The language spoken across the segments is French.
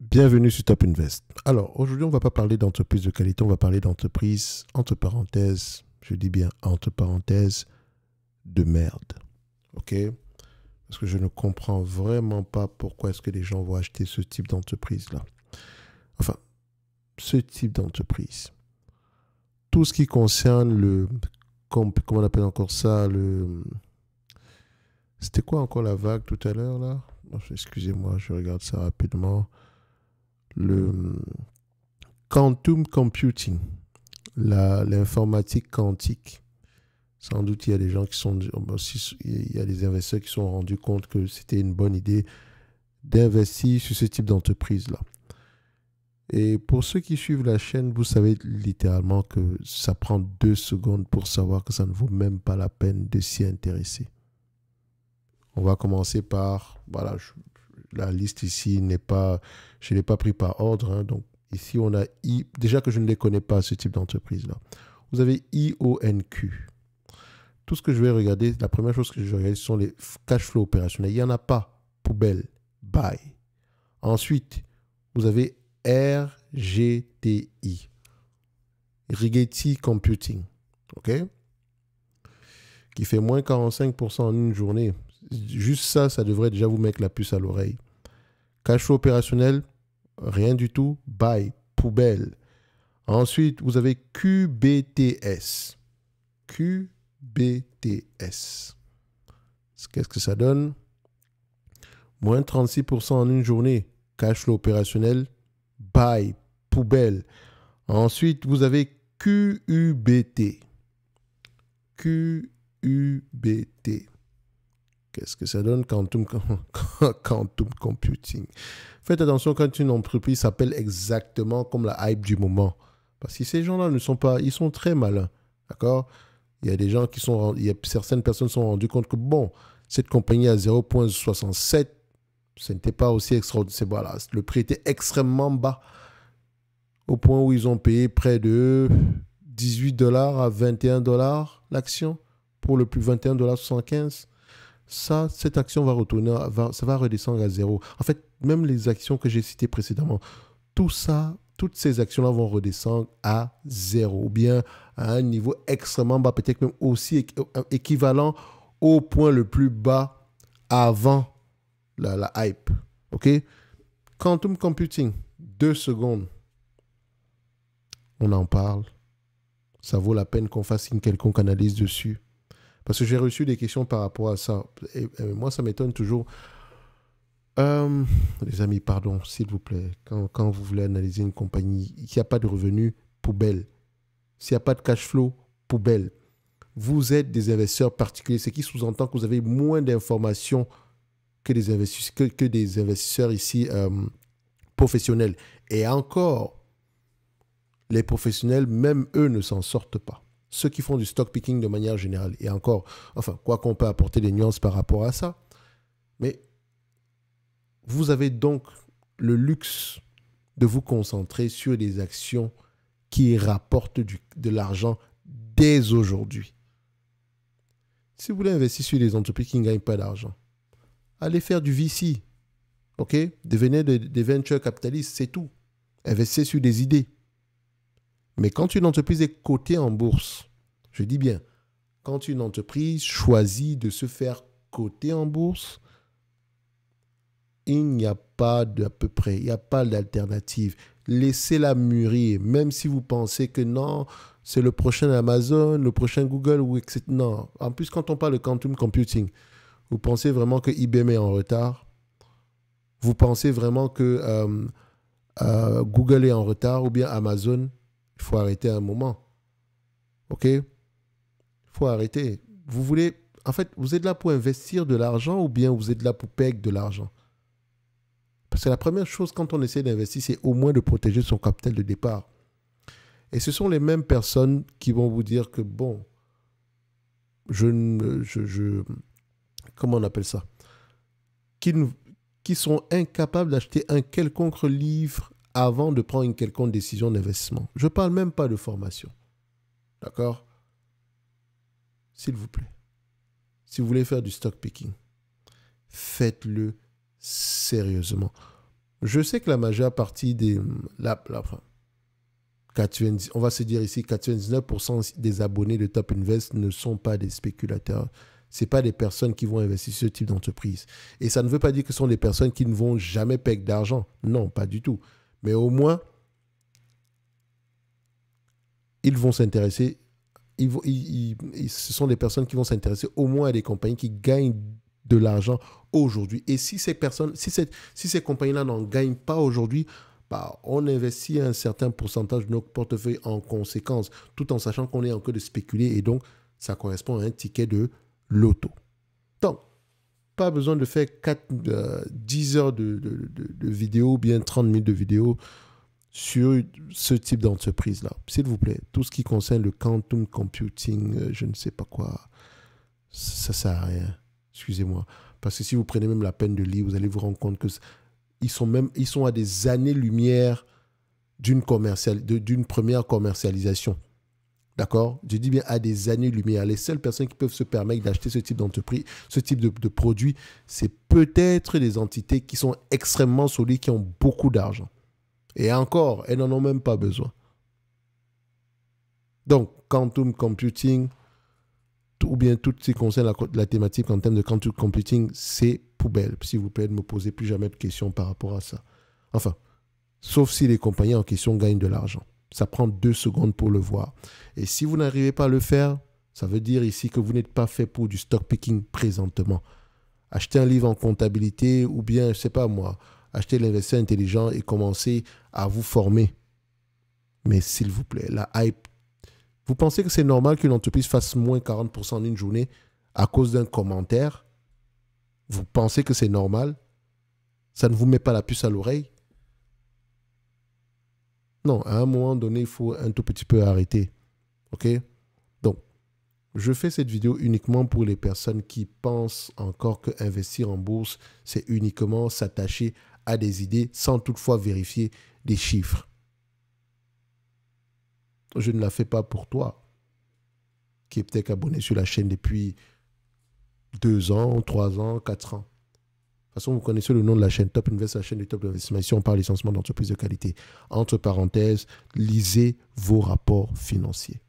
Bienvenue sur Top Invest. Alors, aujourd'hui, on ne va pas parler d'entreprise de qualité, on va parler d'entreprise, entre parenthèses, je dis bien entre parenthèses, de merde. OK? Parce que je ne comprends vraiment pas pourquoi est-ce que les gens vont acheter ce type d'entreprise-là. Enfin, ce type d'entreprise. Tout ce qui concerne comment on appelle encore ça, C'était quoi encore la vague tout à l'heure, là? Excusez-moi, je regarde ça rapidement. Le quantum computing, l'informatique quantique. Sans doute, il y a des gens qui sont, il y a des investisseurs qui se sont rendus compte que c'était une bonne idée d'investir sur ce type d'entreprise-là. Et pour ceux qui suivent la chaîne, vous savez littéralement que ça prend 2 secondes pour savoir que ça ne vaut même pas la peine de s'y intéresser. On va commencer par, voilà, la liste ici n'est pas, je ne l'ai pas pris par ordre, hein, donc ici on a déjà que je ne les connais pas, ce type d'entreprise-là. Vous avez IONQ. Tout ce que je vais regarder, la première chose que je vais regarder, ce sont les cash flow opérationnels. Il n'y en a pas. Poubelle. Buy. Ensuite, vous avez RGTI. Rigetti Computing. OK? Qui fait moins 45% en une journée. Juste ça, ça devrait déjà vous mettre la puce à l'oreille. Cash flow opérationnel, rien du tout. Buy. Poubelle. Ensuite, vous avez QBTS. QBTS. Qu'est-ce que ça donne? Moins 36% en une journée. Cash flow opérationnel. Buy. Poubelle. Ensuite, vous avez QUBT. QUBT. Qu'est-ce que ça donne? Quantum Computing. Faites attention quand une entreprise s'appelle exactement comme la hype du moment. Parce que ces gens-là ne sont pas... Ils sont très malins. D'accord? Il y a des gens qui sont... certaines personnes se sont rendues compte que, bon, cette compagnie à 0,67, ce n'était pas aussi extraordinaire. Voilà, le prix était extrêmement bas. Au point où ils ont payé près de 18$ à 21$ l'action. Pour le plus 21,75$. Ça, cette action va retourner, ça va redescendre à zéro. En fait, même les actions que j'ai citées précédemment, tout ça, toutes ces actions-là vont redescendre à zéro, ou bien à un niveau extrêmement bas, peut-être même aussi équivalent au point le plus bas avant la hype. OK? Quantum Computing, 2 secondes. On en parle. Ça vaut la peine qu'on fasse une quelconque analyse dessus. Parce que j'ai reçu des questions par rapport à ça. Et moi, ça m'étonne toujours. Les amis, pardon, s'il vous plaît. Quand vous voulez analyser une compagnie, s'il n'y a pas de revenus, poubelle. S'il n'y a pas de cash flow, poubelle. Vous êtes des investisseurs particuliers, ce qui sous-entend que vous avez moins d'informations que des investisseurs ici professionnels. Et encore, les professionnels, même eux, ne s'en sortent pas. Ceux qui font du stock picking de manière générale. Et encore, enfin, quoi qu'on peut apporter des nuances par rapport à ça. Mais vous avez donc le luxe de vous concentrer sur des actions qui rapportent de l'argent dès aujourd'hui. Si vous voulez investir sur des entreprises qui ne gagnent pas d'argent, allez faire du VC. OK? Devenez des venture capitalistes, c'est tout. Investissez sur des idées. Mais quand une entreprise est cotée en bourse, je dis bien, quand une entreprise choisit de se faire coter en bourse, il n'y a pas d'à peu près, il n'y a pas d'alternative. Laissez-la mûrir, même si vous pensez que non, c'est le prochain Amazon, le prochain Google, ou etc. Non. En plus, quand on parle de quantum computing, vous pensez vraiment que IBM est en retard? Vous pensez vraiment que Google est en retard ou bien Amazon? Il faut arrêter un moment. OK? Il faut arrêter. Vous voulez... En fait, vous êtes là pour investir de l'argent ou bien vous êtes là pour perdre de l'argent? Parce que la première chose quand on essaie d'investir, c'est au moins de protéger son capital de départ. Et ce sont les mêmes personnes qui vont vous dire que, bon, comment on appelle ça? Qui sont incapables d'acheter un quelconque livre avant de prendre une quelconque décision d'investissement. Je ne parle même pas de formation. D'accord? S'il vous plaît. Si vous voulez faire du stock picking, faites-le sérieusement. Je sais que la majeure partie des... enfin, 90 on va se dire ici, 99% des abonnés de Top Invest ne sont pas des spéculateurs. Ce pas des personnes qui vont investir sur ce type d'entreprise. Et ça ne veut pas dire que ce sont des personnes qui ne vont jamais payer d'argent. Non, pas du tout. Mais au moins, ils vont s'intéresser. Ce sont des personnes qui vont s'intéresser au moins à des compagnies qui gagnent de l'argent aujourd'hui. Et si ces personnes, si ces compagnies-là n'en gagnent pas aujourd'hui, bah, on investit un certain pourcentage de notre portefeuille en conséquence, tout en sachant qu'on est en train de spéculer et donc ça correspond à un ticket de loto. Donc, pas besoin de faire 10 heures de vidéo ou bien 30 minutes de vidéo sur ce type d'entreprise-là. S'il vous plaît, tout ce qui concerne le quantum computing, je ne sais pas quoi, ça ne sert à rien. Excusez-moi. Parce que si vous prenez même la peine de lire, vous allez vous rendre compte que ils sont à des années-lumière d'une première commercialisation. D'accord? Je dis bien à des années-lumière. Les seules personnes qui peuvent se permettre d'acheter ce type d'entreprise, ce type de produit, c'est peut-être des entités qui sont extrêmement solides, qui ont beaucoup d'argent. Et encore, elles n'en ont même pas besoin. Donc, quantum computing, ou bien tout ce qui concerne la thématique en termes de quantum computing, c'est poubelle. S'il vous plaît, ne me posez plus jamais de questions par rapport à ça. Enfin, sauf si les compagnies en question gagnent de l'argent. Ça prend 2 secondes pour le voir. Et si vous n'arrivez pas à le faire, ça veut dire ici que vous n'êtes pas fait pour du stock picking présentement. Achetez un livre en comptabilité ou bien, je ne sais pas moi, achetez l'investisseur intelligent et commencez à vous former. Mais s'il vous plaît, la hype. Vous pensez que c'est normal qu'une entreprise fasse moins 40% en une journée à cause d'un commentaire? Vous pensez que c'est normal? Ça ne vous met pas la puce à l'oreille? Non, à un moment donné, il faut un tout petit peu arrêter. OK? Donc, je fais cette vidéo uniquement pour les personnes qui pensent encore que investir en bourse, c'est uniquement s'attacher à des idées sans toutefois vérifier des chiffres. Je ne la fais pas pour toi, qui est peut-être abonné sur la chaîne depuis 2 ans, 3 ans, 4 ans. De toute façon, vous connaissez le nom de la chaîne Top Invest, la chaîne du Top Investissement. Ici, on parle essentiellement d'entreprises de qualité. Entre parenthèses, lisez vos rapports financiers.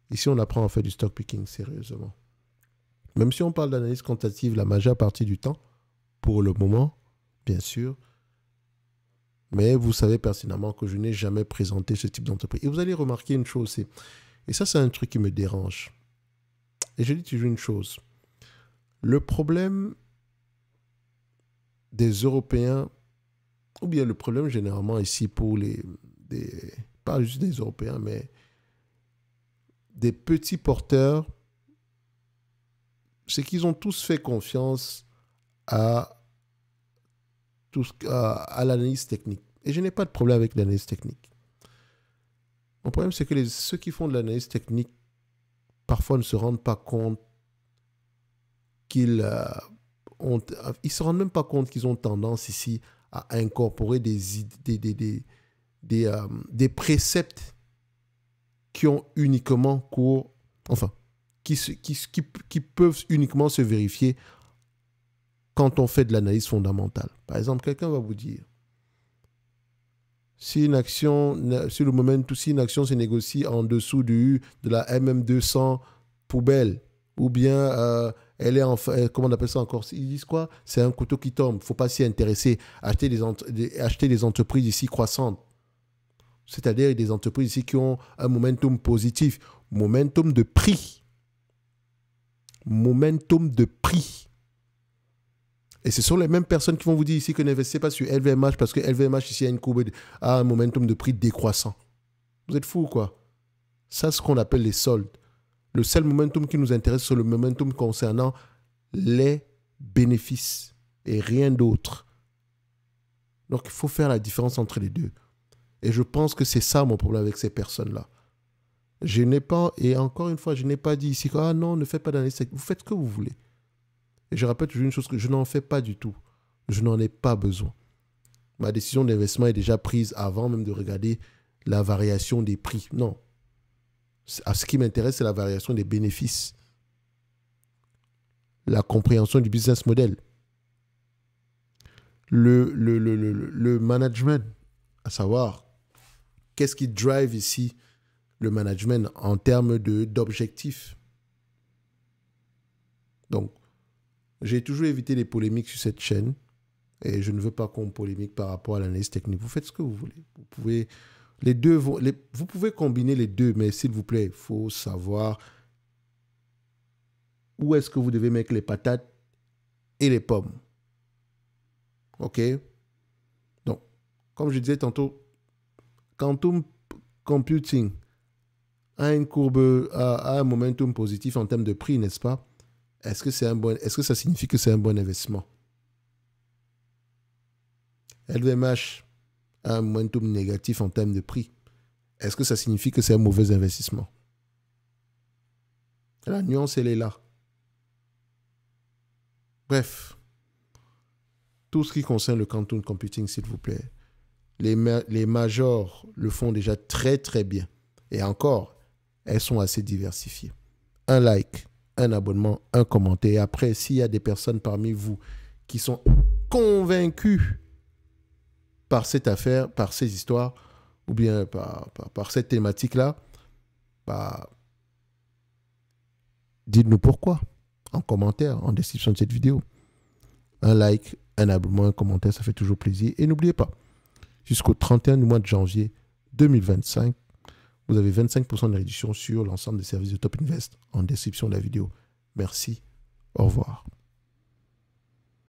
Ici, on apprend à faire du stock picking sérieusement. Même si on parle d'analyse quantitative la majeure partie du temps, pour le moment, bien sûr, mais vous savez pertinemment que je n'ai jamais présenté ce type d'entreprise. Et vous allez remarquer une chose, et ça, c'est un truc qui me dérange. Et je dis toujours une chose. Le problème des Européens, ou bien le problème généralement ici pour pas juste des Européens, mais des petits porteurs, c'est qu'ils ont tous fait confiance à l'analyse technique. Et je n'ai pas de problème avec l'analyse technique. Mon problème, c'est que ceux qui font de l'analyse technique, parfois ne se rendent pas compte ils se rendent même pas compte qu'ils ont tendance ici à incorporer des préceptes qui ont uniquement cours, enfin, qui peuvent uniquement se vérifier quand on fait de l'analyse fondamentale. Par exemple, quelqu'un va vous dire, si une action se négocie en dessous de la MM200 poubelle, ou bien elle est comment on appelle ça encore? Ils disent quoi? C'est un couteau qui tombe, il ne faut pas s'y intéresser. Acheter des entreprises ici croissantes, c'est-à-dire des entreprises ici qui ont un momentum positif, momentum de prix. Momentum de prix. Et ce sont les mêmes personnes qui vont vous dire ici que n'investissez pas sur LVMH parce que LVMH ici a un momentum de prix décroissant. Vous êtes fous quoi? Ça, c'est ce qu'on appelle les soldes. Le seul momentum qui nous intéresse, c'est le momentum concernant les bénéfices et rien d'autre. Donc, il faut faire la différence entre les deux. Et je pense que c'est ça mon problème avec ces personnes-là. Je n'ai pas, et encore une fois, je n'ai pas dit ici, ah non, ne faites pas d'analyse. Vous faites ce que vous voulez. Et je répète toujours une chose que je n'en fais pas du tout. Je n'en ai pas besoin. Ma décision d'investissement est déjà prise avant même de regarder la variation des prix. Non. Ce qui m'intéresse, c'est la variation des bénéfices. La compréhension du business model. le management, à savoir, qu'est-ce qui drive ici le management en termes d'objectifs. Donc, j'ai toujours évité les polémiques sur cette chaîne et je ne veux pas qu'on polémique par rapport à l'analyse technique. Vous faites ce que vous voulez. Vous pouvez, vous pouvez combiner les deux, mais s'il vous plaît, il faut savoir où est-ce que vous devez mettre les patates et les pommes. OK? Donc, comme je disais tantôt, Quantum Computing a une courbe, a un momentum positif en termes de prix, n'est-ce pas? Est-ce que ça signifie que c'est un bon investissement? LVMH a un momentum négatif en termes de prix. Est-ce que ça signifie que c'est un mauvais investissement? La nuance, elle est là. Bref, tout ce qui concerne le quantum computing, s'il vous plaît, les majors le font déjà très très bien. Et encore, elles sont assez diversifiées. Un like, un abonnement, un commentaire. Et après, s'il y a des personnes parmi vous qui sont convaincus par cette affaire, par ces histoires, ou bien par cette thématique-là, bah, dites-nous pourquoi en commentaire, en description de cette vidéo. Un like, un abonnement, un commentaire, ça fait toujours plaisir. Et n'oubliez pas, jusqu'au 31 du mois de janvier 2025, vous avez 25% de réduction sur l'ensemble des services de Top Invest en description de la vidéo. Merci, au revoir.